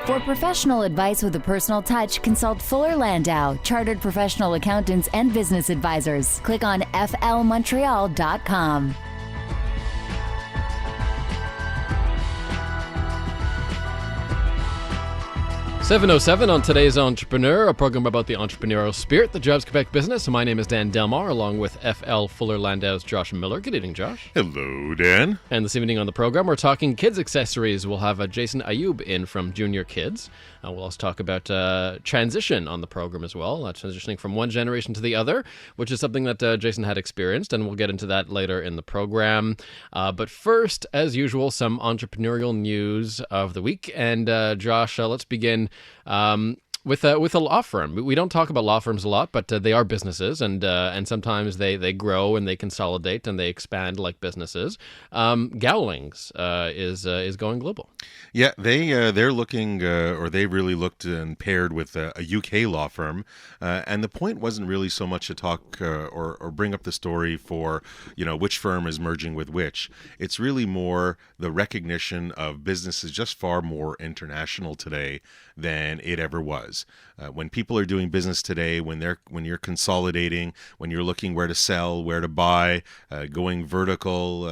For professional advice with a personal touch, consult Fuller Landau, Chartered Professional Accountants and Business Advisors. Click on flmontreal.com. 7:07 on today's Entrepreneur, a program about the entrepreneurial spirit that drives Quebec business. My name is Dan Delmar, along with FL Fuller Landau's Josh Miller. Good evening, Josh. Hello, Dan. And this evening on the program, we're talking kids accessories. We'll have Jason Ayub in from JuniorKids. We'll also talk about transition on the program as well, transitioning from one generation to the other, which is something that Jason had experienced, and we'll get into that later in the program. But first, as usual, some entrepreneurial news of the week. And Josh, let's begin with a law firm. We don't talk about law firms a lot, but they are businesses, and sometimes they grow and they consolidate and they expand like businesses. Gowlings is going global. Yeah, they're looking, or they really looked and paired with a UK law firm, and the point wasn't really so much to talk or bring up the story for which firm is merging with which. It's really more the recognition of businesses just far more international today than it ever was. When people are doing business today, when you're consolidating, when you're looking where to sell, where to buy, going vertical,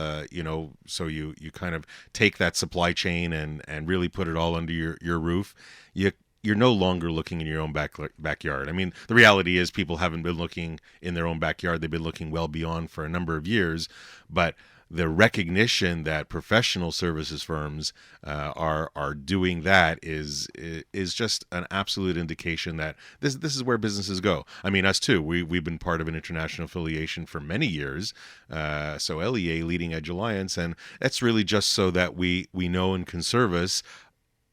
so you kind of take that supply chain and really put it all under your roof. You're no longer looking in your own backyard. I mean, the reality is people haven't been looking in their own backyard. They've been looking well beyond for a number of years, but the recognition that professional services firms are doing that is just an absolute indication that this is where businesses go. I mean, us too. We've been part of an international affiliation for many years. So LEA, Leading Edge Alliance, and that's really just so that we know and can service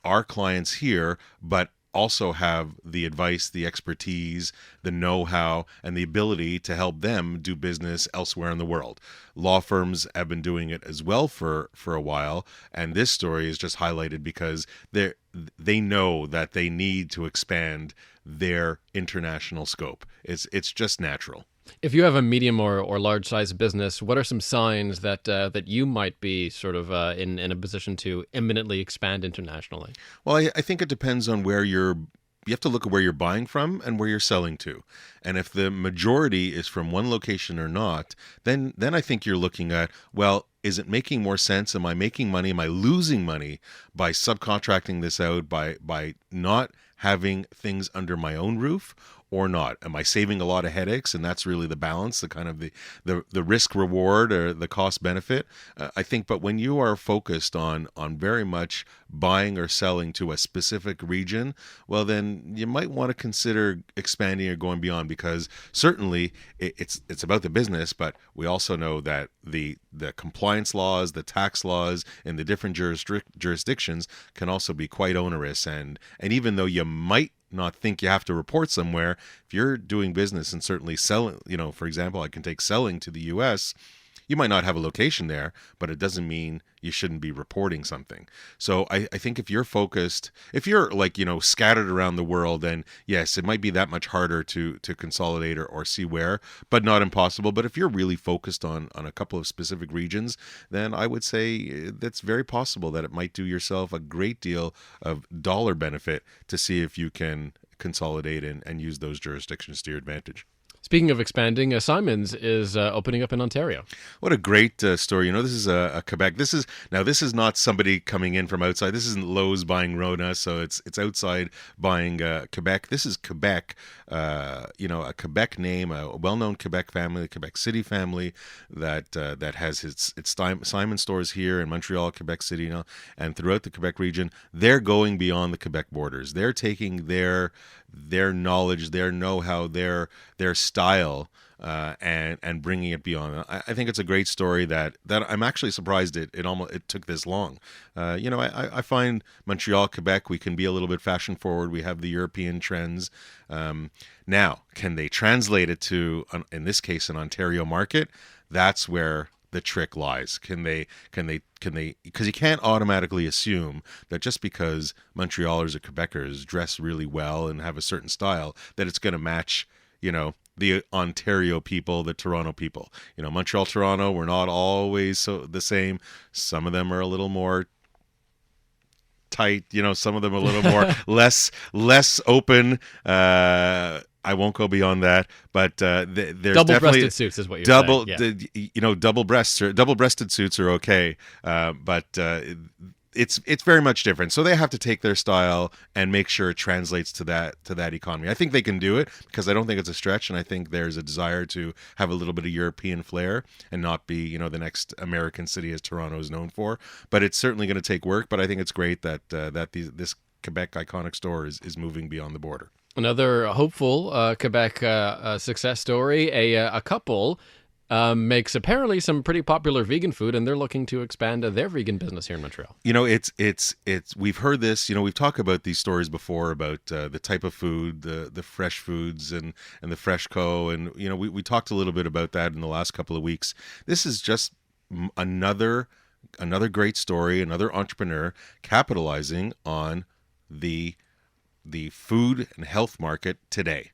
our clients here, but also have the advice, the expertise, the know-how, and the ability to help them do business elsewhere in the world. Law firms have been doing it as well for a while, and this story is just highlighted because they know that they need to expand their international scope. It's just natural. If you have a medium or large size business, what are some signs that you might be sort of in a position to imminently expand internationally? Well, I think it depends on where you have to look at where you're buying from and where you're selling to. And if the majority is from one location or not, then I think you're looking at, well, is it making more sense? Am I making money? Am I losing money by subcontracting this out, by not having things under my own roof? Or not? Am I saving a lot of headaches? And that's really the balance, the kind of the risk reward or the cost benefit. I think, but when you are focused on very much buying or selling to a specific region, well, then you might want to consider expanding or going beyond, because certainly it's about the business, but we also know that the compliance laws, the tax laws in the different jurisdictions can also be quite onerous. And even though you might not think you have to report somewhere, if you're doing business and certainly selling, for example, I can take selling to the US, you might not have a location there, but it doesn't mean you shouldn't be reporting something. So I think if you're focused, if you're scattered around the world, then yes, it might be that much harder to consolidate or see where, but not impossible. But if you're really focused on a couple of specific regions, then I would say that's very possible that it might do yourself a great deal of dollar benefit to see if you can consolidate and use those jurisdictions to your advantage. Speaking of expanding, Simons is opening up in Ontario. What a great story. This is a Quebec. This is not somebody coming in from outside. This isn't Lowe's buying Rona, so it's outside buying Quebec. This is Quebec, a Quebec name, a well-known Quebec family, a Quebec City family that has its Simon stores here in Montreal, Quebec City, and throughout the Quebec region. They're going beyond the Quebec borders. They're taking their knowledge, their know-how, their style, and bringing it beyond. I think it's a great story that I'm actually surprised it took this long. I find Montreal, Quebec, we can be a little bit fashion forward. We have the European trends. Now, can they translate it to, in this case, an Ontario market? That's where the trick lies. Can they, because you can't automatically assume that just because Montrealers or Quebecers dress really well and have a certain style, that it's going to match, the Ontario people, the Toronto people. Montreal, Toronto, we're not always the same. Some of them are a little more tight. Some of them a little more less open. I won't go beyond that, but there's double-breasted suits is what you're saying. Yeah. Double-breasted suits are okay, but it's very much different. So they have to take their style and make sure it translates to that economy. I think they can do it because I don't think it's a stretch, and I think there's a desire to have a little bit of European flair and not be the next American city as Toronto is known for. But it's certainly going to take work. But I think it's great that this Quebec iconic store is moving beyond the border. Another hopeful Quebec success story. A couple makes apparently some pretty popular vegan food, and they're looking to expand their vegan business here in Montreal. It's we've heard this. We've talked about these stories before about the type of food, the fresh foods, and the Fresh Co. And we talked a little bit about that in the last couple of weeks. This is just another great story, another entrepreneur capitalizing on the food and health market today.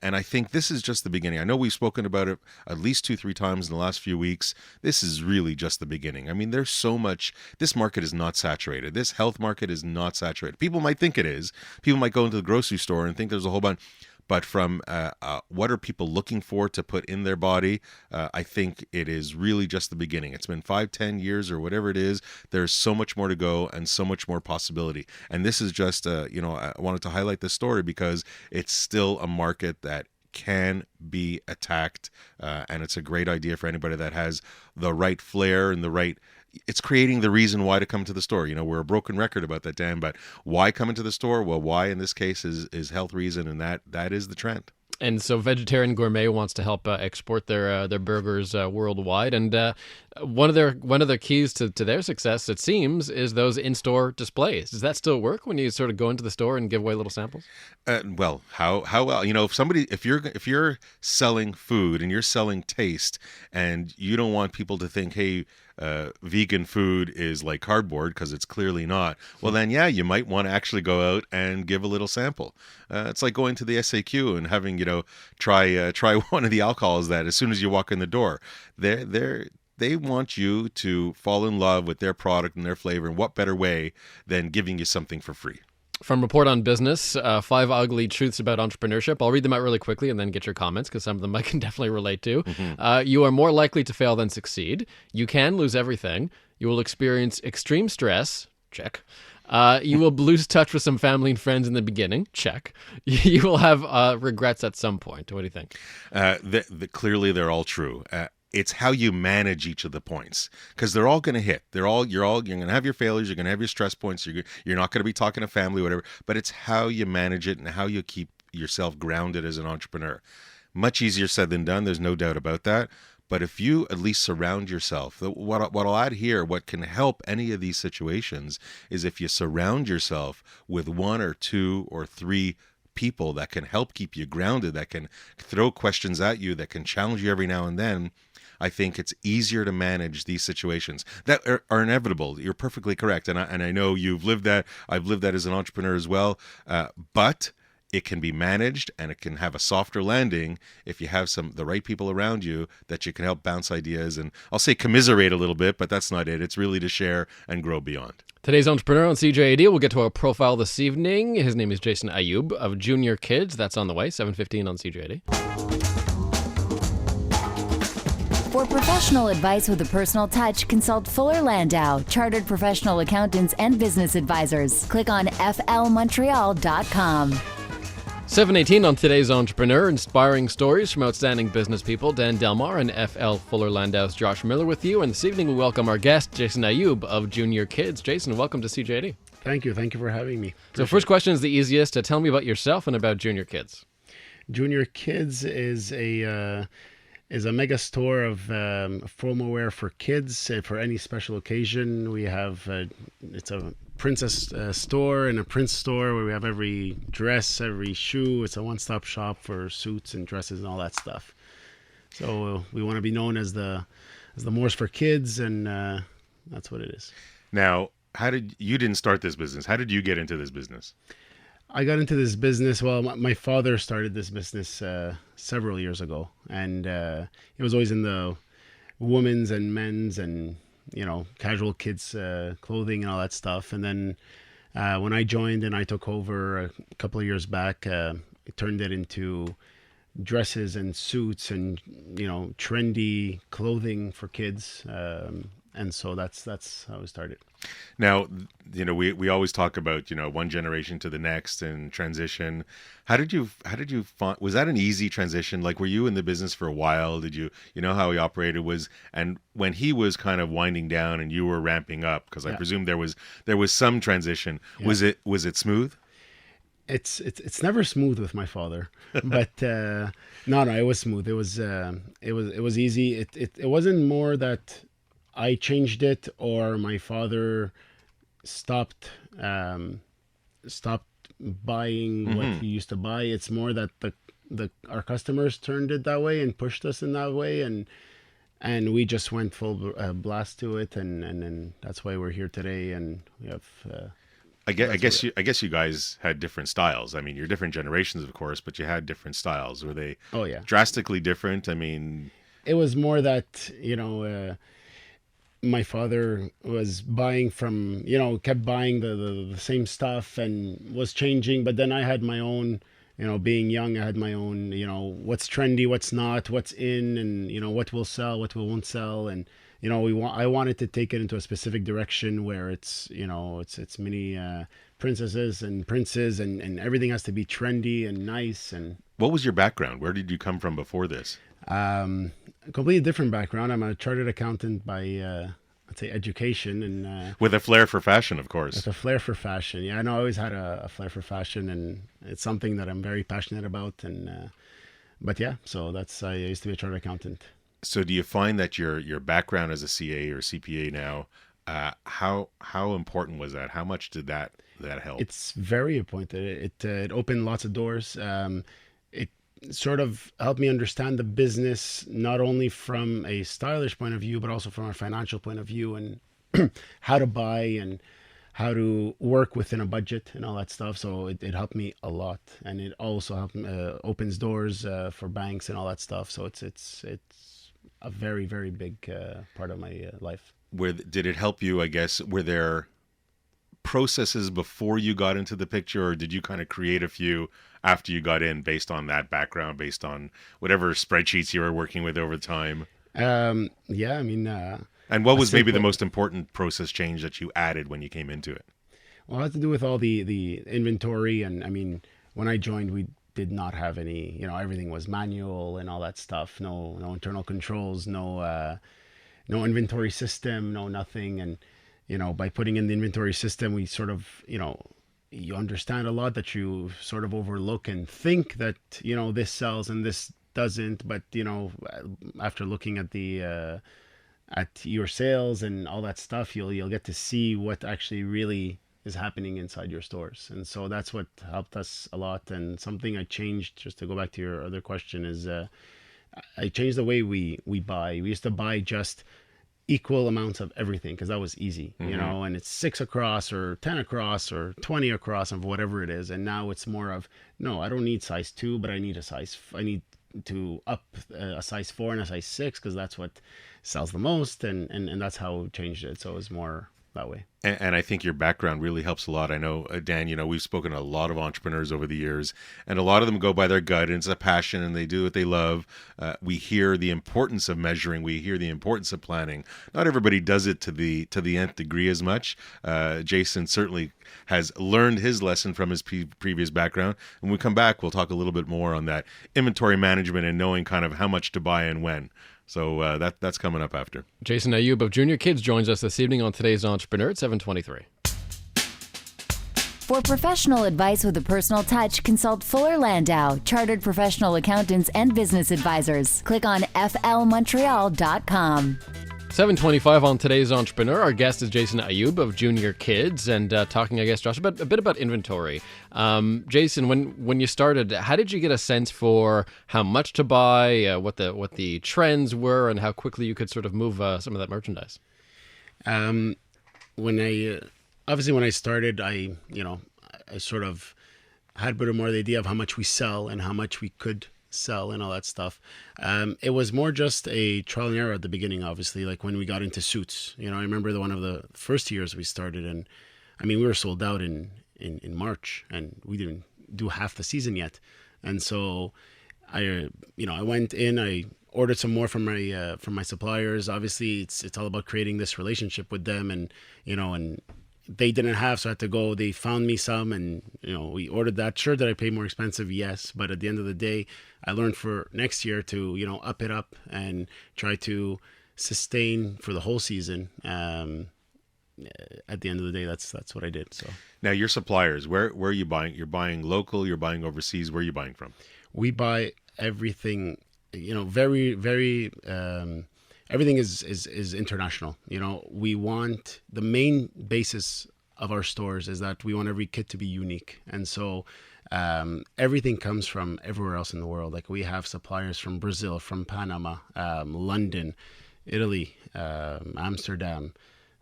And I think this is just the beginning. I know we've spoken about it at least 2-3 times in the last few weeks. This is really just the beginning. I mean, there's so much. This market is not saturated. This health market is not saturated. People might think it is. People might go into the grocery store and think there's a whole bunch. But from what are people looking for to put in their body, I think it is really just the beginning. It's been 5-10 years or whatever it is. There's so much more to go and so much more possibility. And this is just, I wanted to highlight this story because it's still a market that can be attacked. And it's a great idea for anybody that has the right flair and it's creating the reason why to come to the store. We're a broken record about that, Dan, but why come into the store? Well, why in this case is health reason, and that is the trend. And so Vegetarian Gourmet wants to help export their burgers worldwide. And one of their keys to their success, it seems, is those in-store displays. Does that still work when you sort of go into the store and give away little samples? Well, how well? If you're selling food and you're selling taste, and you don't want people to think, hey, vegan food is like cardboard, because it's clearly not. Well, then, yeah, you might want to actually go out and give a little sample. It's like going to the SAQ and having try one of the alcohols that as soon as you walk in the door. They want you to fall in love with their product and their flavor, and what better way than giving you something for free? From Report on Business, 5 ugly truths about entrepreneurship. I'll read them out really quickly and then get your comments, because some of them I can definitely relate to. Mm-hmm. You are more likely to fail than succeed. You can lose everything. You will experience extreme stress. Check. You will lose touch with some family and friends in the beginning. Check. You will have regrets at some point. What do you think? Clearly, they're all true. It's how you manage each of the points, because they're all going to hit. You're going to have your failures. You're going to have your stress points. You're not going to be talking to family, whatever. But it's how you manage it and how you keep yourself grounded as an entrepreneur. Much easier said than done. There's no doubt about that. But if you at least surround yourself, what I'll add here, what can help any of these situations is if you surround yourself with 1 or 2 or 3 people that can help keep you grounded, that can throw questions at you, that can challenge you every now and then. I think it's easier to manage these situations that are inevitable. You're perfectly correct. And I know you've lived that. I've lived that as an entrepreneur as well. But it can be managed, and it can have a softer landing if you have the right people around you that you can help bounce ideas and, I'll say, commiserate a little bit, but that's not it. It's really to share and grow beyond. Today's entrepreneur on CJAD. We'll get to our profile this evening. His name is Jason Ayub of JuniorKids. That's on the way, 7:15 on CJAD. For professional advice with a personal touch, consult Fuller Landau, Chartered Professional Accountants and Business Advisors. Click on flmontreal.com. 7:18 on today's entrepreneur. Inspiring stories from outstanding business people. Dan Delmar and FL Fuller Landau's Josh Miller with you. And this evening we welcome our guest, Jason Ayub of JuniorKids. Jason, welcome to CJAD. Thank you. Thank you for having me. So first question is the easiest. Tell me about yourself and about JuniorKids. JuniorKids is a mega store of formal wear for kids for any special occasion. We have it's a princess store and a prince store where we have every dress, every shoe. It's a one-stop shop for suits and dresses and all that stuff. So we want to be known as the Moors for kids, and that's what it is. Now, you didn't start this business? How did you get into this business? I got into this business, well, my father started this business several years ago, and it was always in the women's and men's and, casual kids clothing and all that stuff. And then When I joined and I took over a couple of years back, it turned it into dresses and suits and trendy clothing for kids, and so that's how it started. Now, we always talk about, one generation to the next and transition. How did you find, was that an easy transition? Like, were you in the business for a while? Did you know how he operated and when he was kind of winding down and you were ramping up, because I presume there was some transition. Yeah. Was it smooth? It's never smooth with my father, but no, it was smooth. It was easy. It wasn't more that I changed it or my father stopped buying what he used to buy. It's more that our customers turned it that way and pushed us in that way, and we just went full blast to it, and that's why we're here today, and we have. I guess you guys had different styles. I mean, you're different generations, of course, but you had different styles. Were they drastically different? I mean, it was more that my father was buying from kept buying the same stuff and was changing, but then I had my own. Being young, I had my own. What's trendy, what's not, what's in, and what will sell, what won't sell, and. I wanted to take it into a specific direction where it's many princesses and princes and everything has to be trendy and nice. And what was your background? Where did you come from before this? A completely different background. I'm a chartered accountant by I'd say education, and with a flair for fashion, of course. With a flair for fashion, yeah. I know I always had a flair for fashion, and it's something that I'm very passionate about. And but yeah, so I used to be a chartered accountant. So do you find that your background as a CA or CPA now, how important was that? How much did that help? It's very important. It opened lots of doors. It sort of helped me understand the business, not only from a stylish point of view, but also from a financial point of view, and how to buy and how to work within a budget and all that stuff. So it helped me a lot, and it also helped opens doors for banks and all that stuff. So it's a very, very big part of my life. Did it help you, I guess, were there processes before you got into the picture, or did you kind of create a few after you got in based on that background, based on whatever spreadsheets you were working with over time? Yeah, I mean... and what was maybe the most important process change that you added when you came into it? Well, it had to do with all the inventory, and I mean, when I joined, we did not have any, everything was manual and all that stuff. No internal controls, no inventory system, no nothing. And, by putting in the inventory system, we sort of, you understand a lot that you sort of overlook and think that, this sells and this doesn't. But, after looking at at your sales and all that stuff, you'll get to see what actually really is happening inside your stores. And so that's what helped us a lot. And something I changed, just to go back to your other question, is I changed the way we buy. We used to buy just equal amounts of everything because that was easy, and it's 6 across or 10 across or 20 across of whatever it is. And now it's more of, no, I don't need size 2, but I need to up a size 4 and a size 6 because that's what sells the most. And that's how we changed it. So it was more that way. And I think your background really helps a lot. I know, Dan, we've spoken to a lot of entrepreneurs over the years, and a lot of them go by their gut, and it's a passion, and they do what they love. We hear the importance of measuring. We hear the importance of planning. Not everybody does it to the nth degree as much. Jason certainly has learned his lesson from his previous background. When we come back, we'll talk a little bit more on that inventory management and knowing kind of how much to buy and when. So that's coming up after. Jason Ayub of JuniorKids joins us this evening on Today's Entrepreneur at 7:23. For professional advice with a personal touch, consult Fuller Landau, Chartered Professional Accountants and Business Advisors. Click on flmontreal.com. 7:25 on Today's Entrepreneur. Our guest is Jason Ayub of JuniorKids, and talking, I guess, Josh, a bit about inventory. Jason, when you started, how did you get a sense for how much to buy, what the trends were, and how quickly you could sort of move some of that merchandise? When I started, I sort of had a bit more the idea of how much we sell and how much we could sell and all that stuff. It was more just a trial and error at the beginning, obviously, like when we got into suits. I remember one of the first years we started, and I mean, we were sold out in March, and we didn't do half the season yet. And so I went in, I ordered some more from my suppliers. Obviously, it's all about creating this relationship with them, and and they didn't have, so I had to go. They found me some, and we ordered that. Sure, did I pay more expensive? Yes, but at the end of the day, I learned for next year to up it up and try to sustain for the whole season. At the end of the day, that's what I did. So now your suppliers, where are you buying? You're buying local. You're buying overseas. Where are you buying from? We buy everything. Very, very. Everything is international. We want, the main basis of our stores is that we want every kit to be unique, and so everything comes from everywhere else in the world. Like, we have suppliers from Brazil, from Panama, London, Italy, Amsterdam,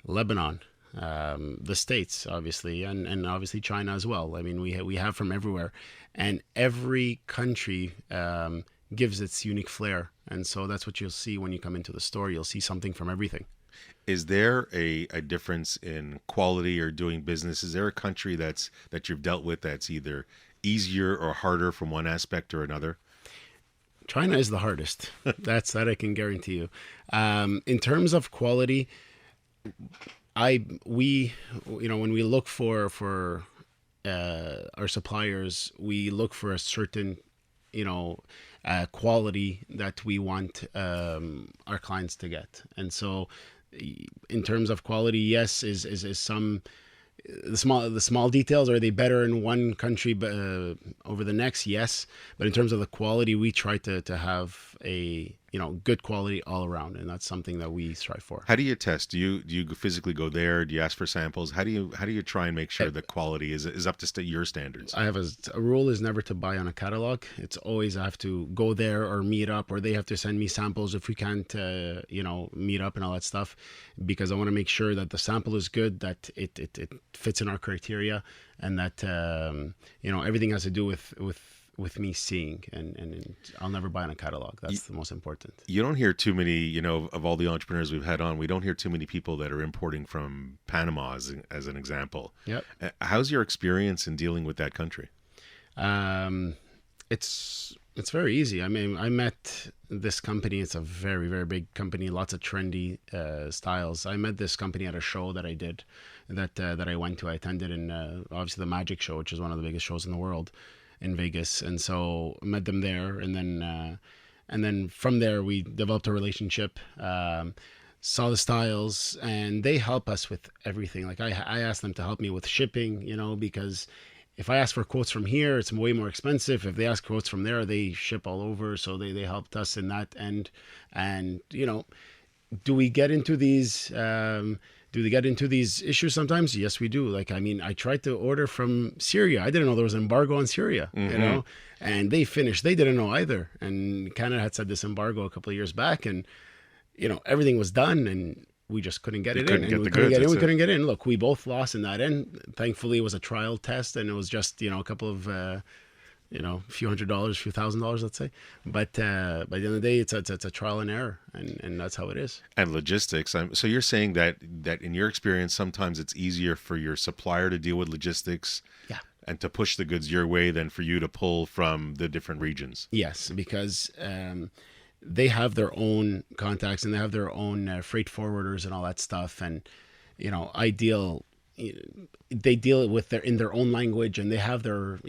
Lebanon, the States, obviously, and obviously China as well. I mean, we have from everywhere, and every country gives its unique flair. And so that's what you'll see when you come into the store. You'll see something from everything. Is there a difference in quality or doing business? Is there a country that you've dealt with that's either easier or harder from one aspect or another? China is the hardest. That I can guarantee you. In terms of quality, when we look for our suppliers, we look for a certain quality that we want our clients to get. And so in terms of quality, yes, is some the small details, are they better in one country over the next? Yes, but in terms of the quality, we try to have a good quality all around, and that's something that we strive for. How do you test? Do you physically go there? Do you ask for samples? How do you try and make sure the quality is up to your standards? I have a rule is never to buy on a catalog. It's always I have to go there or meet up, or they have to send me samples if we can't meet up and all that stuff, because I want to make sure that the sample is good, that it fits in our criteria, and that everything has to do with me seeing, and I'll never buy on a catalog. That's the most important. You don't hear too many, of all the entrepreneurs we've had on, we don't hear too many people that are importing from Panama as an example. Yep. How's your experience in dealing with that country? It's very easy. I mean, I met this company. It's a very, very big company, lots of trendy styles. I met this company at a show that I did, that I went to. I attended in obviously the Magic Show, which is one of the biggest shows in the world, in Vegas. And so I met them there, and then from there we developed a relationship, saw the styles, and they help us with everything. Like, I asked them to help me with shipping, because if I ask for quotes from here, it's way more expensive. If they ask quotes from there, they ship all over. So they helped us in that end. And do we get into these issues sometimes? Yes, we do. Like, I mean, I tried to order from Syria. I didn't know there was an embargo on Syria, and they finished. They didn't know either. And Canada had said this embargo a couple of years back, and, everything was done, and we just couldn't get it in. We couldn't get in. Look, we both lost in that end. Thankfully, it was a trial test, and it was just, a couple of, a few $100s, a few $1,000s, let's say. But by the end of the day, it's a trial and error, and that's how it is. And logistics. So you're saying that in your experience, sometimes it's easier for your supplier to deal with logistics, and to push the goods your way than for you to pull from the different regions. Yes, because they have their own contacts, and they have their own freight forwarders and all that stuff. And they deal with in their own language, and they have their,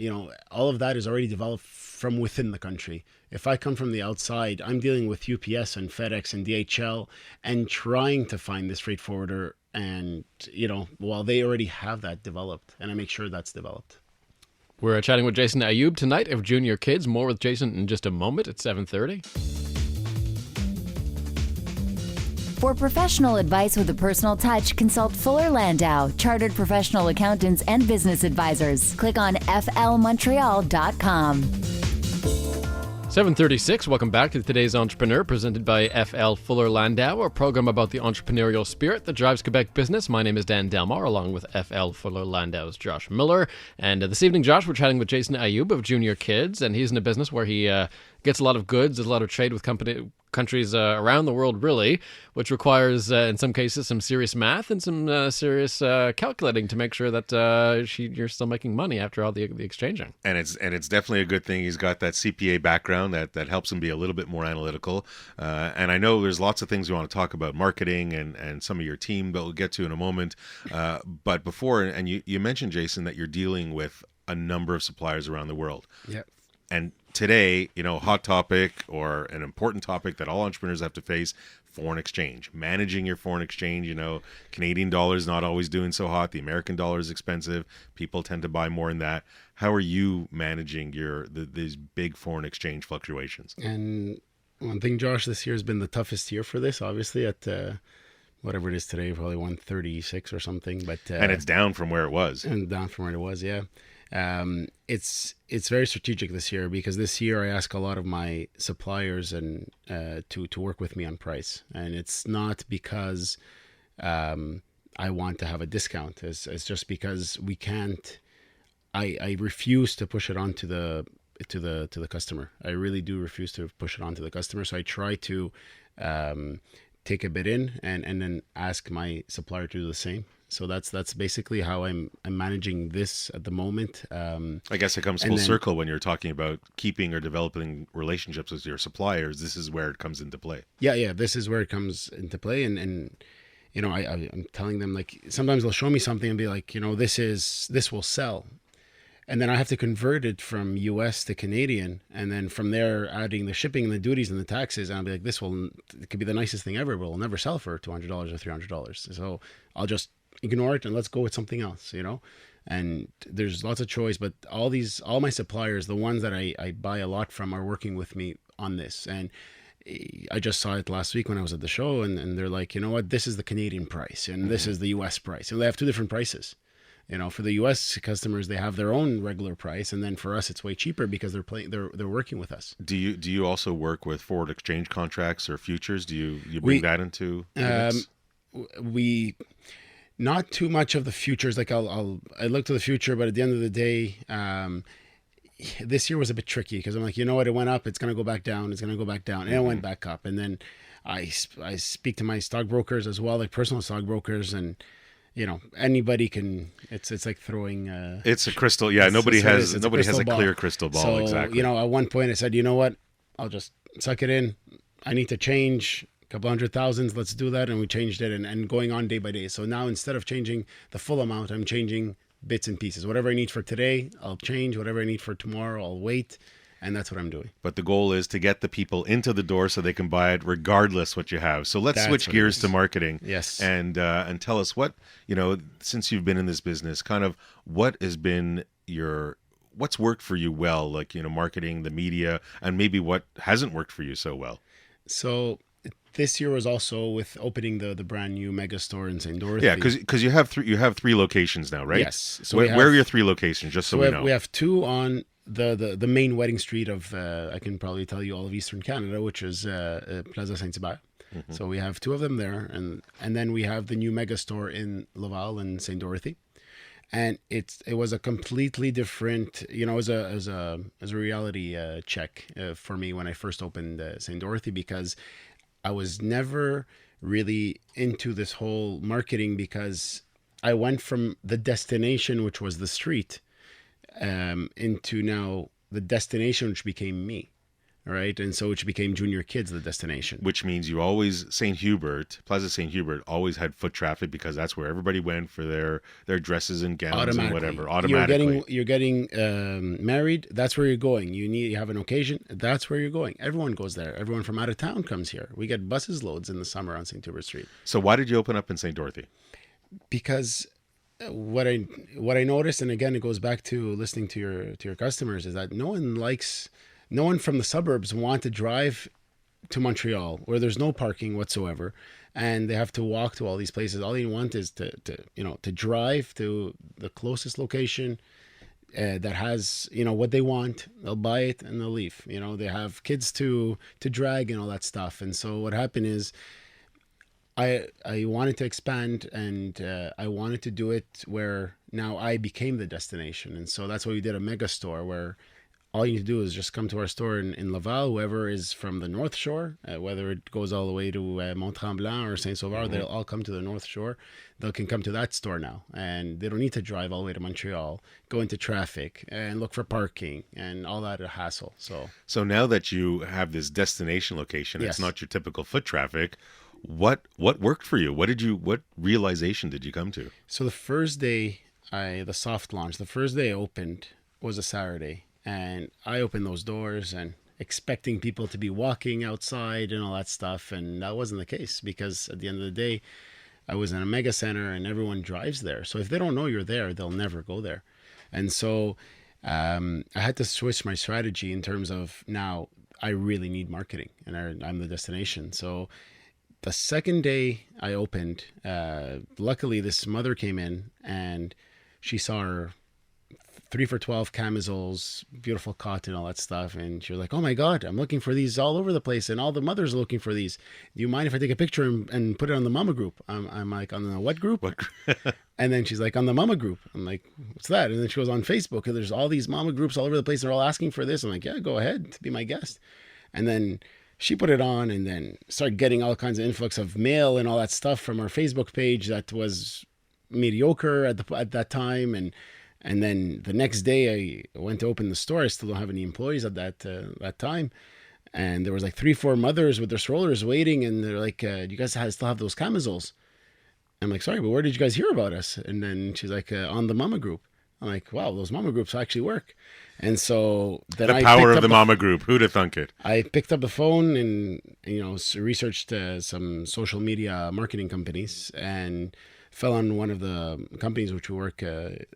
all of that is already developed from within the country. If I come from the outside, I'm dealing with UPS and FedEx and DHL and trying to find this freight forwarder, and while they already have that developed, and I make sure that's developed. We're chatting with Jason Ayub tonight of JuniorKids. More with Jason in just a moment at 7:30. For professional advice with a personal touch, consult Fuller Landau, Chartered Professional Accountants and Business Advisors. Click on flmontreal.com. 7:36. Welcome back to Today's Entrepreneur, presented by FL Fuller Landau, a program about the entrepreneurial spirit that drives Quebec business. My name is Dan Delmar, along with FL Fuller Landau's Josh Miller. And this evening, Josh, we're chatting with Jason Ayub of JuniorKids, and he's in a business where he gets a lot of goods, does a lot of trade with countries around the world, really, which requires, in some cases, some serious math and some serious calculating to make sure that you're still making money after all the exchanging. And it's definitely a good thing he's got that CPA background that helps him be a little bit more analytical. And I know there's lots of things we want to talk about, marketing and some of your team that we'll get to in a moment. But before, and you mentioned, Jason, that you're dealing with a number of suppliers around the world. Yeah. And today, hot topic or an important topic that all entrepreneurs have to face, foreign exchange, managing your foreign exchange. Canadian dollar is not always doing so hot. The American dollar is expensive. People tend to buy more in that. How are you managing these big foreign exchange fluctuations? And one thing, Josh, this year has been the toughest year for this, obviously, at whatever it is today, probably 136 or something. But and it's down from where it was. And down from where it was, yeah. It's very strategic this year, because this year I ask a lot of my suppliers and to work with me on price, and it's not because I want to have a discount. It's just because we can't. I refuse to push it on to the customer. I really do refuse to push it on to the customer. So I try to take a bit in and then ask my supplier to do the same. So that's basically how I'm managing this at the moment. I guess it comes full circle when you're talking about keeping or developing relationships with your suppliers. This is where it comes into play. Yeah, this is where it comes into play. And I'm telling them, like, sometimes they'll show me something and be like, this will sell. And then I have to convert it from US to Canadian, and then from there adding the shipping and the duties and the taxes, and I'll be like, it could be the nicest thing ever, but it'll never sell for $200 or $300. So I'll just ignore it and let's go with something else, And there's lots of choice, but all my suppliers, the ones that I buy a lot from, are working with me on this. And I just saw it last week when I was at the show, and they're like, you know what, this is the Canadian price and this is the US price. And they have two different prices. For the U.S. customers, they have their own regular price, and then for us, it's way cheaper because they're working with us. Do you also work with forward exchange contracts or futures? Do you bring that into the mix? We not too much of the futures. Like I look to the future, but at the end of the day, this year was a bit tricky because I'm like, you know what, it went up, it's going to go back down, and it went back up, and then I speak to my stockbrokers as well, like personal stockbrokers, and anybody can. It's like throwing. It's a crystal. Yeah, nobody has a ball. Clear crystal ball. So, exactly. At one point I said, you know what, I'll just suck it in. I need to change a couple $100,000. Let's do that, and we changed it, and going on day by day. So now instead of changing the full amount, I'm changing bits and pieces. Whatever I need for today, I'll change. Whatever I need for tomorrow, I'll wait. And that's what I'm doing. But the goal is to get the people into the door so they can buy it regardless what you have. So let's switch gears to marketing. Yes. And tell us what, since you've been in this business, kind of what has been what's worked for you well, like, marketing, the media, and maybe what hasn't worked for you so well. So this year was also with opening the brand new mega store in St. Dorothy. Yeah, because you have three locations now, right? Yes. So where are your three locations, just so we know? We have two on the main wedding street of I can probably tell you all of Eastern Canada, which is Plaza Saint-Hubert. Mm-hmm. So we have two of them there, and then we have the new mega store in Laval and St. Dorothy, and it was a completely different, as a reality check for me when I first opened St. Dorothy, because I was never really into this whole marketing, because I went from the destination, which was the street, into now the destination, which became me, right? And so which became JuniorKids, the destination. Which means you always, Plaza St. Hubert always had foot traffic, because that's where everybody went for their dresses and gowns and whatever. Automatically. You're getting married, that's where you're going. You have an occasion, that's where you're going. Everyone goes there. Everyone from out of town comes here. We get buses loads in the summer on St. Hubert Street. So why did you open up in St. Dorothy? Because what I noticed, and again, it goes back to listening to your customers, is that no one from the suburbs want to drive to Montreal where there's no parking whatsoever, and they have to walk to all these places. All they want is to drive to the closest location that has what they want. They'll buy it and they'll leave. They have kids to drag and all that stuff. And so what happened is, I wanted to expand, and I wanted to do it where now I became the destination. And so that's why we did a mega store where all you need to do is just come to our store in Laval. Whoever is from the North Shore, whether it goes all the way to Mont-Tremblant or Saint-Sauveur, they'll all come to the North Shore. They can come to that store now, and they don't need to drive all the way to Montreal, go into traffic, and look for parking and all that hassle. So now that you have this destination location, Yes. it's not your typical foot traffic. What worked for you? What realization did you come to? So the first day, the soft launch, the first day I opened was a Saturday, and I opened those doors and expecting people to be walking outside and all that stuff, and that wasn't the case, because at the end of the day, I was in a mega center and everyone drives there. So if they don't know you're there, they'll never go there. And so I had to switch my strategy in terms of, now I really need marketing, and I'm the destination. So the second day I opened, luckily this mother came in and she saw her 3 for $12 camisoles, beautiful cotton, all that stuff. And she was like, "Oh my God, I'm looking for these all over the place, and all the mothers are looking for these. Do you mind if I take a picture and put it on the mama group?" I'm like, "On the what group?" And then she's like, "On the mama group." I'm like, "What's that?" And then she goes on Facebook, and there's all these mama groups all over the place. They're all asking for this. I'm like, "Yeah, go ahead to be my guest." And then she put it on and then started getting all kinds of influx of mail and all that stuff from our Facebook page that was mediocre at that time. And then the next day I went to open the store. I still don't have any employees at that time. And there was like 3-4 mothers with their strollers waiting. And they're like, "Do you guys still have those camisoles?" I'm like, "Sorry, but where did you guys hear about us?" And then she's like, "On the mama group." I'm like, "Wow, those mama groups actually work." And so then The power of the mama group. Who'd have thunk it? I picked up the phone and, researched some social media marketing companies, and fell on one of the companies which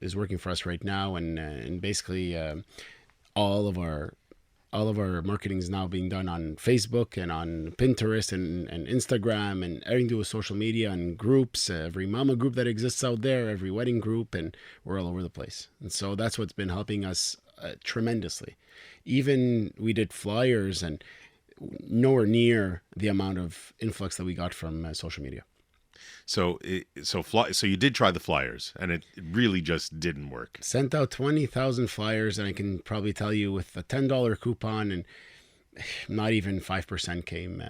is working for us right now. And basically all of our marketing is now being done on Facebook and on Pinterest and Instagram, and everything to do with social media and groups, every mama group that exists out there, every wedding group, and we're all over the place. And so that's what's been helping us tremendously. Even we did flyers, and nowhere near the amount of influx that we got from social media. So you did try the flyers, and it really just didn't work. Sent out 20,000 flyers, and I can probably tell you with a $10 coupon, and not even 5% came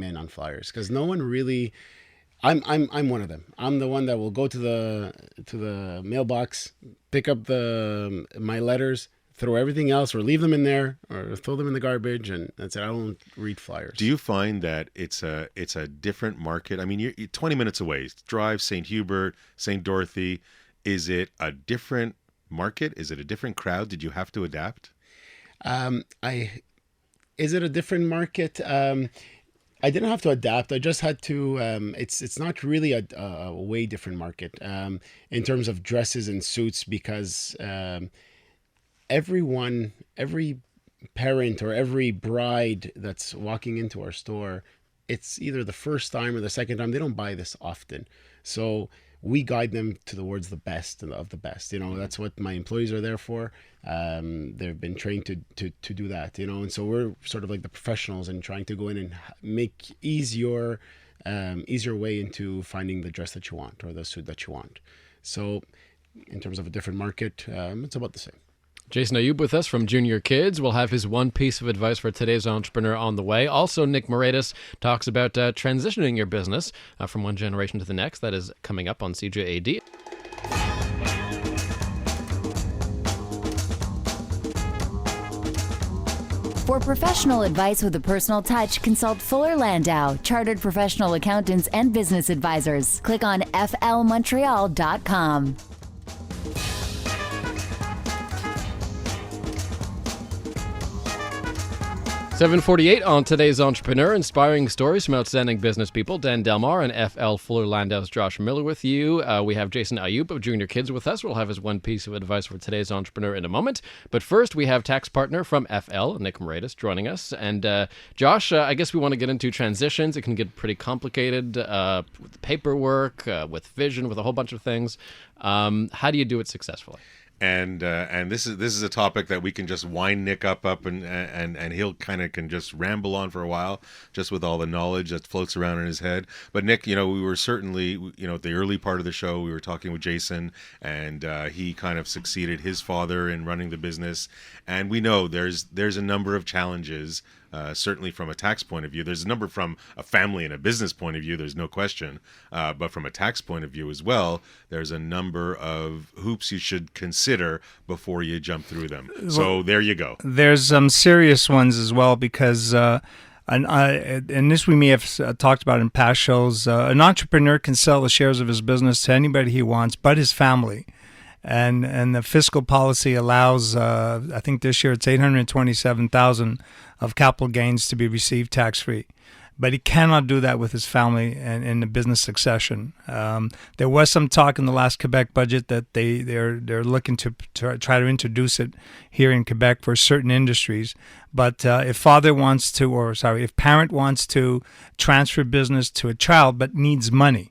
in on flyers, because no one really. I'm one of them. I'm the one that will go to the mailbox, pick up my letters, throw everything else, or leave them in there, or throw them in the garbage, and that's it. I don't read flyers. Do you find that it's a different market? I mean, you're 20 minutes away. Drive St. Hubert, St. Dorothy. Is it a different market? Is it a different crowd? Did you have to adapt? Is it a different market? I didn't have to adapt. I just had to. It's not really a way different market in terms of dresses and suits, because every parent or every bride that's walking into our store, it's either the first time or the second time. They don't buy this often, so we guide them towards the best of the best. That's what my employees are there for. They've been trained to do that. And so we're sort of like the professionals and trying to go in and make easier way into finding the dress that you want or the suit that you want. So in terms of a different market, it's about the same. Jason Ayub with us from JuniorKids. We'll have his one piece of advice for today's entrepreneur on the way. Also, Nick Moraitis talks about transitioning your business from one generation to the next. That is coming up on CJAD. For professional advice with a personal touch, consult Fuller Landau, Chartered Professional Accountants and Business Advisors. Click on flmontreal.com. 7:48 on today's Entrepreneur, inspiring stories from outstanding business people. Dan Delmar and FL Fuller Landau's Josh Miller with you. We have Jason Ayub of JuniorKids with us. We'll have his one piece of advice for today's Entrepreneur in a moment. But first, we have tax partner from FL, Nick Moraitis, joining us. And Josh, I guess we want to get into transitions. It can get pretty complicated with paperwork, with vision, with a whole bunch of things. How do you do it successfully? And this is a topic that we can just wind Nick up and he'll kind of can just ramble on for a while, just with all the knowledge that floats around in his head. But Nick, we were certainly, at the early part of the show, we were talking with Jason, and he kind of succeeded his father in running the business, and we know there's a number of challenges. Certainly from a tax point of view. There's a number from a family and a business point of view, there's no question. But from a tax point of view as well, there's a number of hoops you should consider before you jump through them. So there you go. There's some serious ones as well because, and this we may have talked about in past shows, an entrepreneur can sell the shares of his business to anybody he wants but his family. And the fiscal policy allows, I think this year it's $827,000 of capital gains to be received tax-free. But he cannot do that with his family and in the business succession. There was some talk in the last Quebec budget that they're looking to try to introduce it here in Quebec for certain industries. But if parent wants to transfer business to a child but needs money,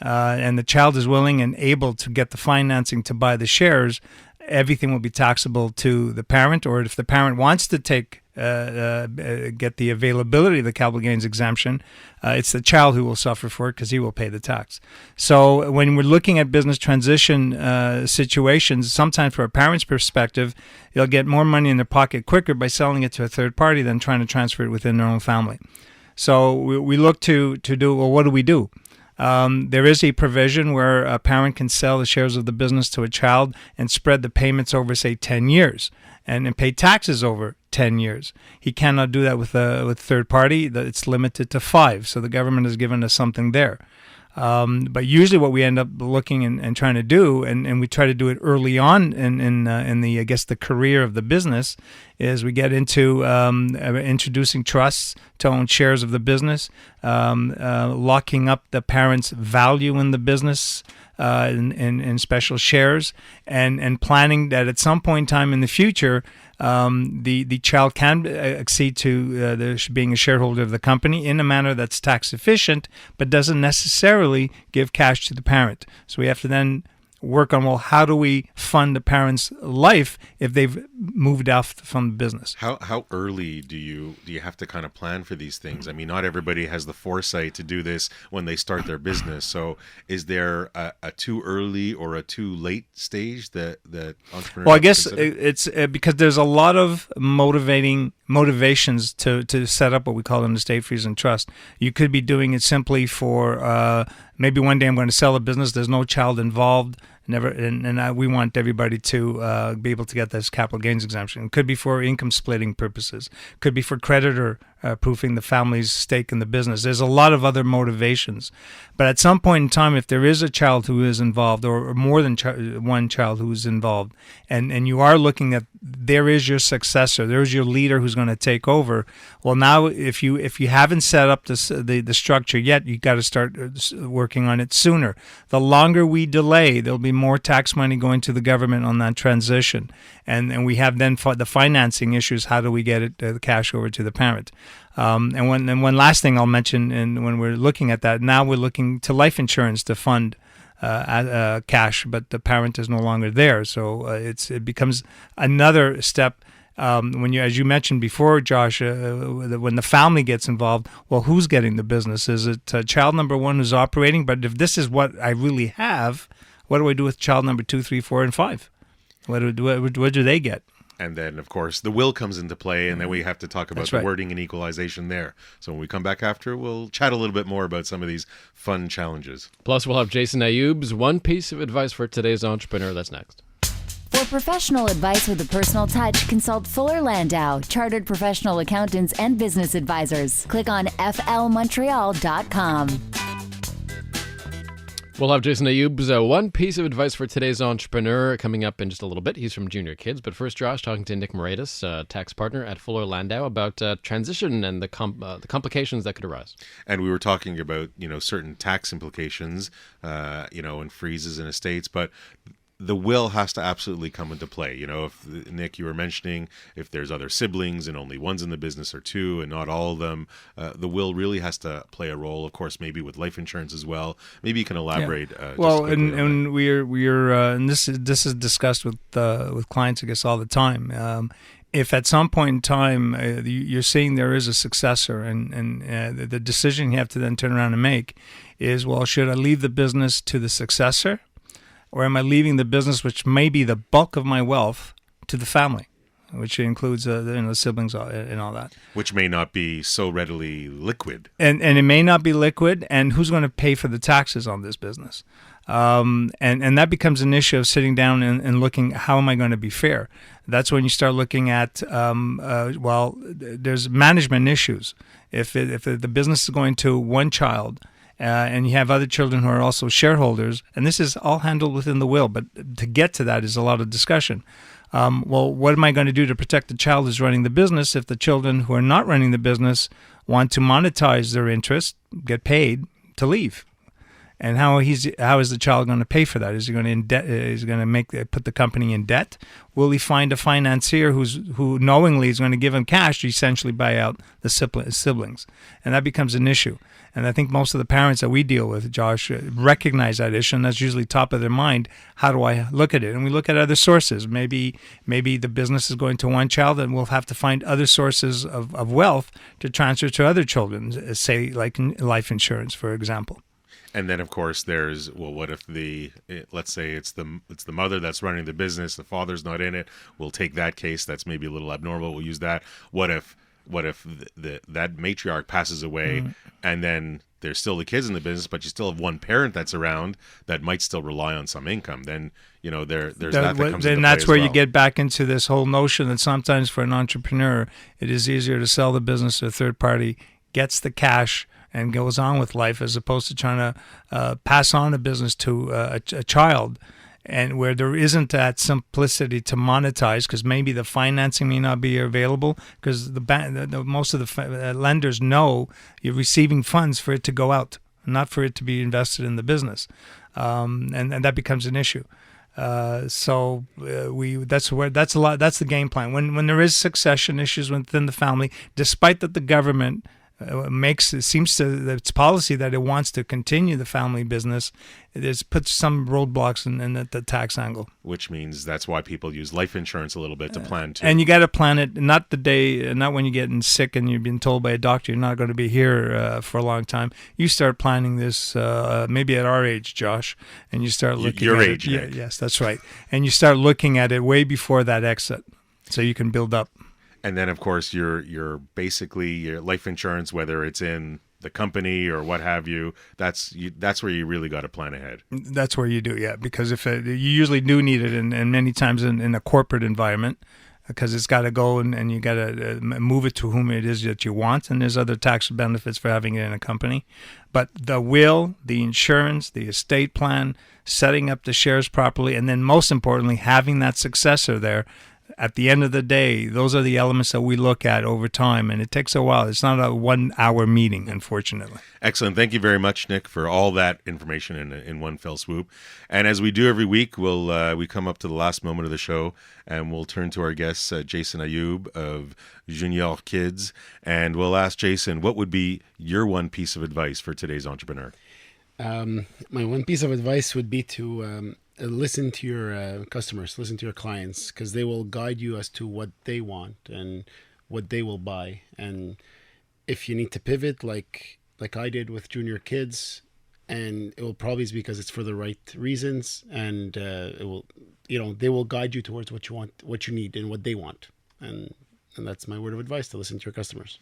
and the child is willing and able to get the financing to buy the shares, everything will be taxable to the parent. Or if the parent wants to get the availability of the capital gains exemption, it's the child who will suffer for it because he will pay the tax. So when we're looking at business transition situations, sometimes from a parent's perspective, they'll get more money in their pocket quicker by selling it to a third party than trying to transfer it within their own family. So we look to do, well, what do we do? There is a provision where a parent can sell the shares of the business to a child and spread the payments over, say, 10 years and pay taxes over 10 years. He cannot do that with a third party. It's limited to 5. So the government has given us something there. But usually what we end up looking and trying to do, and we try to do it early on in the, I guess, the career of the business, is we get into introducing trusts to own shares of the business, locking up the parent's value in the business in special shares, and planning that at some point in time in the future, the child can accede to being a shareholder of the company in a manner that's tax efficient, but doesn't necessarily give cash to the parent. So we have to then work on, well, how do we fund the parent's life if they've moved off from the business? How early do you have to kind of plan for these things? I mean, not everybody has the foresight to do this when they start their business. So is there a too early or a too late stage that entrepreneurs? Well, I guess it's because there's a lot of motivations to set up what we call an estate freeze and trust. You could be doing it simply for maybe one day I'm going to sell a business. There's no child involved. We want everybody to be able to get this capital gains exemption. It could be for income splitting purposes. Could be for creditor proofing the family's stake in the business. There's a lot of other motivations. But at some point in time, if there is a child who is involved, or more than one child who is involved, and you are looking at, there is your successor, there's your leader who's going to take over. Well, now if you haven't set up the structure yet, you got to start working on it sooner. The longer we delay, there'll be more tax money going to the government on that transition, and we have then the financing issues. How do we get the cash over to the parent? And one last thing I'll mention, and when we're looking at that, now we're looking to life insurance to fund cash, but the parent is no longer there, so it becomes another step. When as you mentioned before, Josh, when the family gets involved, well, who's getting the business? Is it child number 1 who's operating? But if this is what I really have, what do I do with child number 2, 3, 4, and 5? What do they get? And then, of course, the will comes into play, and then we have to talk about the wording and equalization there. So when we come back after, we'll chat a little bit more about some of these fun challenges. Plus, we'll have Jason Ayoub's one piece of advice for today's entrepreneur. That's next. For professional advice with a personal touch, consult Fuller Landau, Chartered Professional Accountants and Business Advisors. Click on flmontreal.com. We'll have Jason Ayoub's one piece of advice for today's entrepreneur coming up in just a little bit. He's from JuniorKids. But first, Josh, talking to Nick Moraitis, tax partner at Fuller Landau, about transition and the complications that could arise. And we were talking about, certain tax implications, and freezes in estates. But the will has to absolutely come into play. If Nick, you were mentioning if there's other siblings and only one's in the business or two and not all of them, the will really has to play a role. Of course, maybe with life insurance as well. Maybe you can elaborate. Well, and we're and this is discussed with clients, I guess, all the time. If at some point in time you're seeing there is a successor, and the decision you have to then turn around and make is, well, should I leave the business to the successor? Or am I leaving the business, which may be the bulk of my wealth, to the family, which includes the siblings and all that? Which may not be so readily liquid. And it may not be liquid, and who's going to pay for the taxes on this business? And that becomes an issue of sitting down and looking, how am I going to be fair? That's when you start looking at, there's management issues. If the business is going to one child, and you have other children who are also shareholders, and this is all handled within the will, but to get to that is a lot of discussion. What am I going to do to protect the child who's running the business if the children who are not running the business want to monetize their interest, get paid to leave? And how is the child going to pay for that? Is he going to put the company in debt? Will he find a financier who knowingly is going to give him cash to essentially buy out the siblings? And that becomes an issue. And I think most of the parents that we deal with, Josh, recognize that issue, and that's usually top of their mind. How do I look at it? And we look at other sources. Maybe the business is going to one child, and we'll have to find other sources of wealth to transfer to other children, say like life insurance, for example. And then, of course, there's, well, what if let's say it's the mother that's running the business, the father's not in it. We'll take that case. That's maybe a little abnormal. We'll use that. What if that matriarch passes away, and then there's still the kids in the business, but you still have one parent that's around that might still rely on some income? Then there's that comes into that's play where as well. You get back into this whole notion that sometimes for an entrepreneur, it is easier to sell the business to a third party, gets the cash, and goes on with life, as opposed to trying to pass on a business to a child, and where there isn't that simplicity to monetize, because maybe the financing may not be available, because most of the lenders know you're receiving funds for it to go out, not for it to be invested in the business, and that becomes an issue. That's the game plan. When there is succession issues within the family, despite that the government its policy that it wants to continue the family business, it puts some roadblocks in the tax angle. Which means that's why people use life insurance a little bit to plan too. And you got to plan it not when you're getting sick and you've been told by a doctor you're not going to be here for a long time. You start planning this maybe at our age, Josh, and you start looking your at age, it. Nick. Yes, that's right. And you start looking at it way before that exit, so you can build up. And then, of course, you're basically your life insurance, whether it's in the company or what have you. That's where you really got to plan ahead. That's where you do, yeah, because if you usually do need it, and many times in a corporate environment, because it's got to go and you got to move it to whom it is that you want, and there's other tax benefits for having it in a company. But the will, the insurance, the estate plan, setting up the shares properly, and then most importantly, having that successor there. At the end of the day, those are the elements that we look at over time, and it takes a while. It's not a 1 hour meeting, unfortunately. Excellent. Thank you very much, Nick, for all that information in one fell swoop. And as we do every week, we come up to the last moment of the show, and we'll turn to our guest, Jason Ayoub of JuniorKids, and we'll ask Jason, what would be your one piece of advice for today's entrepreneur? My one piece of advice would be to listen to your customers, listen to your clients, because they will guide you as to what they want and what they will buy. And if you need to pivot, like I did with JuniorKids, and it will probably be because it's for the right reasons, and it will, they will guide you towards what you want, what you need, and what they want. And that's my word of advice: to listen to your customers.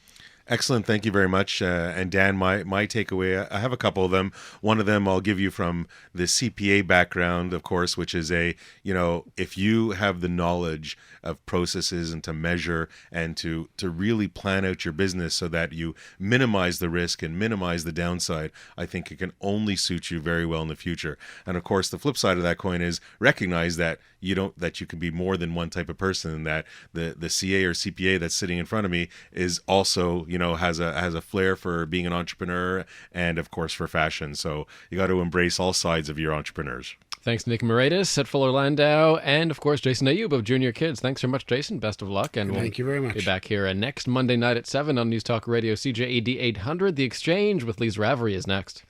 Excellent. Thank you very much. And Dan, my takeaway, I have a couple of them. One of them I'll give you from the CPA background, of course, which is if you have the knowledge of processes and to measure and to really plan out your business so that you minimize the risk and minimize the downside, I think it can only suit you very well in the future. And of course, the flip side of that coin is recognize that you can be more than one type of person, that the CA or CPA that's sitting in front of me is also, has a flair for being an entrepreneur and of course for fashion. So you got to embrace all sides of your entrepreneurs. Thanks, Nick Moraitis at Fuller Landau, and of course, Jason Ayub of Junior Kids. Thanks so much, Jason. Best of luck. And Thank you very much. Be back here next Monday night at 7 on News Talk Radio CJAD 800. The Exchange with Lise Ravery is next.